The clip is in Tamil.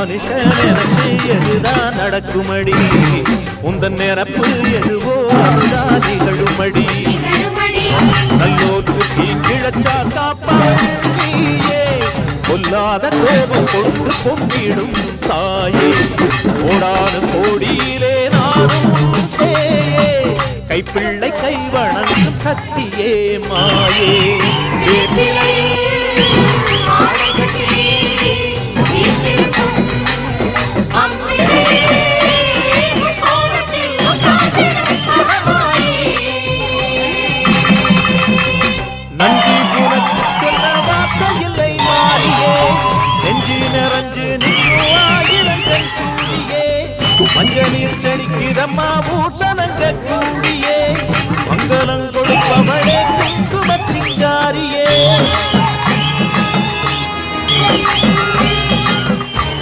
மனுஷன் நினைச்சு எதுதான் நடக்குமடி உந்தன் நிரப்பு எதுவோ அதுதான் நிகழுமடி நல்லோருக்கு தீங்கிழச்சா காப்பாயே கொல்லாத கோபம் கொண்டு பொங்கிடும் சாயே கோடான கோடியிலே நானும் சேயே கைப்பிள்ளை கைவணங்கும் சக்தியே மாயே நன்றி உனக்கு சொல்ல வார்த்தை இல்லை மாறியே நெஞ்சு நிறைஞ்சு நிற்கும் சூடியே மஞ்சளில் செழிக்கிறம்மா பூசணங்க கூடியே மங்களம் கொடுப்பவளே குங்குமச்சிங்காரியே